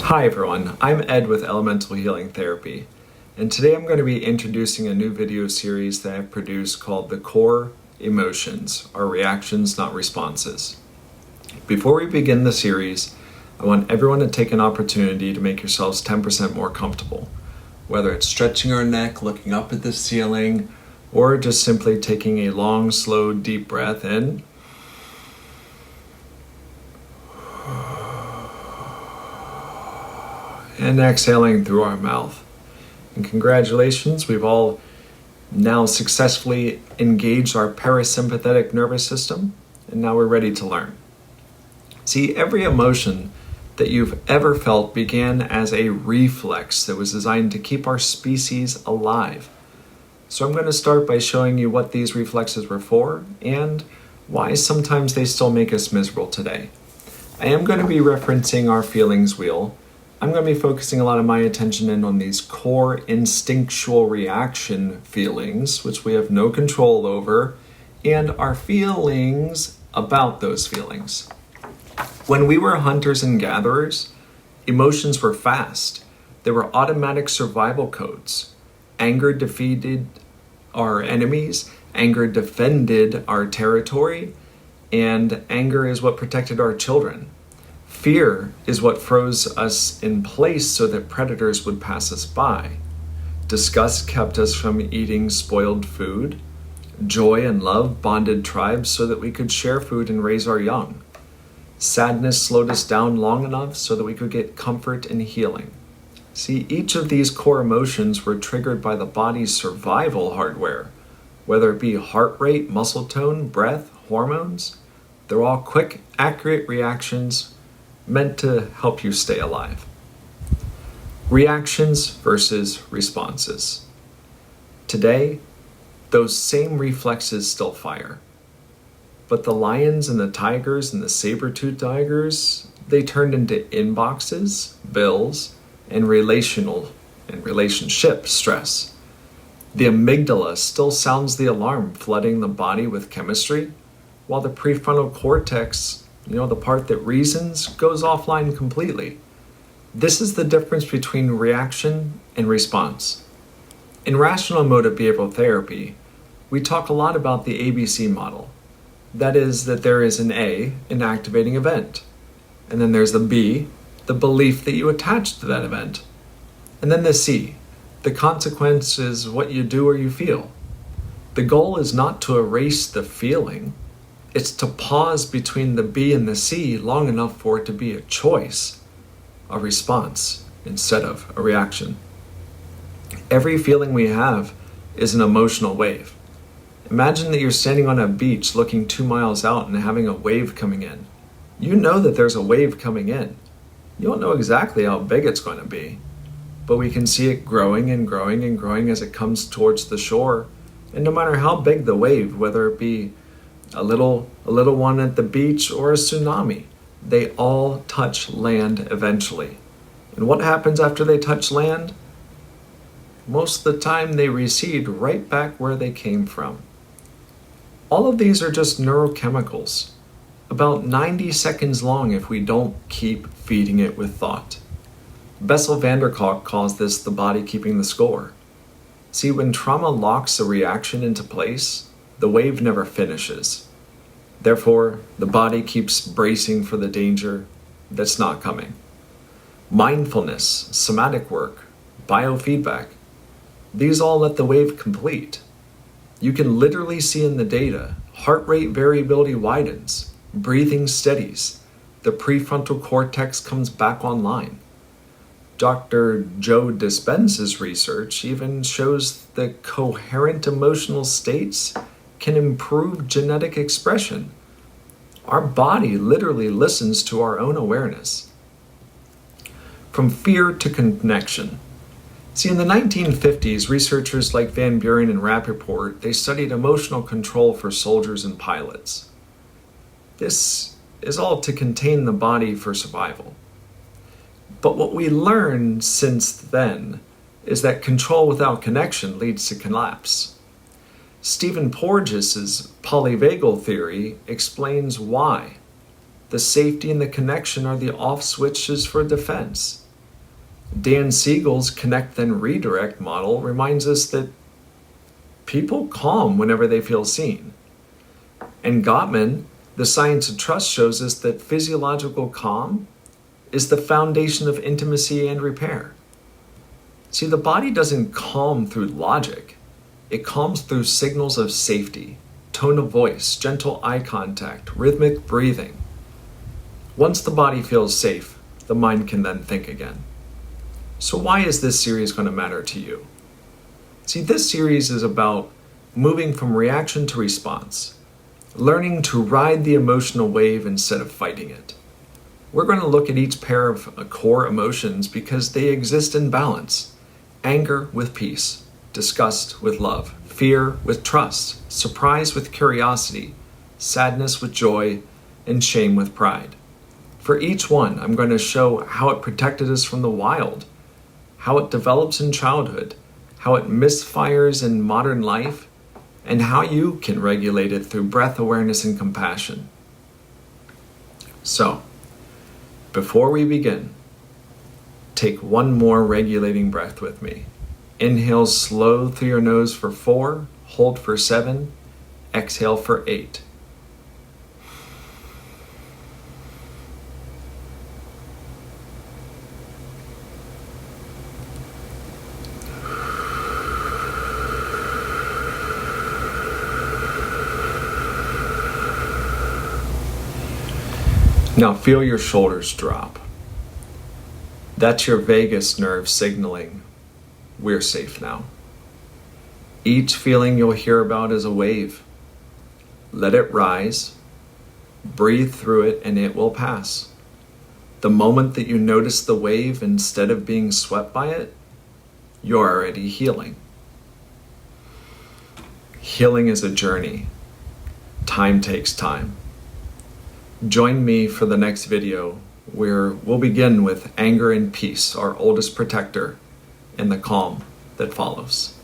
Hi everyone, I'm Ed with Elemental Healing Therapy, and today I'm going to be introducing a new video series that I've produced called The Core Emotions, Are Reactions Not Responses. Before we begin the series, I want everyone to take an opportunity to make yourselves 10% more comfortable, whether it's stretching our neck, looking up at the ceiling, or just simply taking a long, slow, deep breath in. And exhaling through our mouth. And congratulations, we've all now successfully engaged our parasympathetic nervous system, and now we're ready to learn. See, every emotion that you've ever felt began as a reflex that was designed to keep our species alive. So I'm going to start by showing you what these reflexes were for and why sometimes they still make us miserable today. I am going to be referencing our feelings wheel. I'm going to be focusing a lot of my attention in on these core instinctual reaction feelings, which we have no control over, and our feelings about those feelings. When we were hunters and gatherers, emotions were fast. They were automatic survival codes. Anger defeated our enemies, anger defended our territory, and anger is what protected our children. Fear is what froze us in place so that predators would pass us by. Disgust kept us from eating spoiled food. Joy and love bonded tribes so that we could share food and raise our young. Sadness slowed us down long enough so that we could get comfort and healing. See, each of these core emotions were triggered by the body's survival hardware, whether it be heart rate, muscle tone, breath, hormones. They're all quick, accurate reactions meant to help you stay alive. Reactions versus responses. Today, those same reflexes still fire. But the lions and the tigers and the saber-toothed tigers, they turned into inboxes, bills, and relationship stress. The amygdala still sounds the alarm, flooding the body with chemistry, while the prefrontal cortex, the part that reasons, goes offline completely. This is the difference between reaction and response. In rational emotive behavioral therapy, we talk a lot about the ABC model. That is that there is an A, an activating event. And then there's the B, the belief that you attach to that event. And then the C, the consequence is what you do or you feel. The goal is not to erase the feeling. It's to pause between the B and the C long enough for it to be a choice, a response, instead of a reaction. Every feeling we have is an emotional wave. Imagine that you're standing on a beach looking 2 miles out and having a wave coming in. You know that there's a wave coming in. You don't know exactly how big it's going to be, but we can see it growing and growing and growing as it comes towards the shore. And no matter how big the wave, whether it be a little one at the beach or a tsunami, they all touch land eventually. And what happens after they touch land? Most of the time they recede right back where they came from. All of these are just neurochemicals, about 90 seconds long if we don't keep feeding it with thought. Bessel van der Kolk calls this the body keeping the score. See, when trauma locks a reaction into place, the wave never finishes. Therefore, the body keeps bracing for the danger that's not coming. Mindfulness, somatic work, biofeedback, these all let the wave complete. You can literally see in the data, heart rate variability widens, breathing steadies, the prefrontal cortex comes back online. Dr. Joe Dispenza's research even shows that coherent emotional states can improve genetic expression. Our body literally listens to our own awareness. From fear to connection. See, in the 1950s, researchers like Van Buren and Rappaport, they studied emotional control for soldiers and pilots. This is all to contain the body for survival. But what we learned since then is that control without connection leads to collapse. Stephen Porges' polyvagal theory explains why. The safety and the connection are the off switches for defense. Dan Siegel's connect then redirect model reminds us that people calm whenever they feel seen. And Gottman, the science of trust, shows us that physiological calm is the foundation of intimacy and repair. See, the body doesn't calm through logic. It calms through signals of safety, tone of voice, gentle eye contact, rhythmic breathing. Once the body feels safe, the mind can then think again. So why is this series going to matter to you? See, this series is about moving from reaction to response, learning to ride the emotional wave instead of fighting it. We're going to look at each pair of core emotions because they exist in balance. Anger with peace, disgust with love, fear with trust, surprise with curiosity, sadness with joy, and shame with pride. For each one, I'm going to show how it protected us from the wild, how it develops in childhood, how it misfires in modern life, and how you can regulate it through breath awareness and compassion. So, before we begin, take one more regulating breath with me. Inhale slow through your nose for 4, hold for 7, exhale for 8. Now feel your shoulders drop. That's your vagus nerve signaling, we're safe now. Each feeling you'll hear about is a wave. Let it rise, breathe through it, and it will pass. The moment that you notice the wave instead of being swept by it, you're already healing. Healing is a journey. Time takes time. Join me for the next video where we'll begin with anger and peace, our oldest protector, and the calm that follows.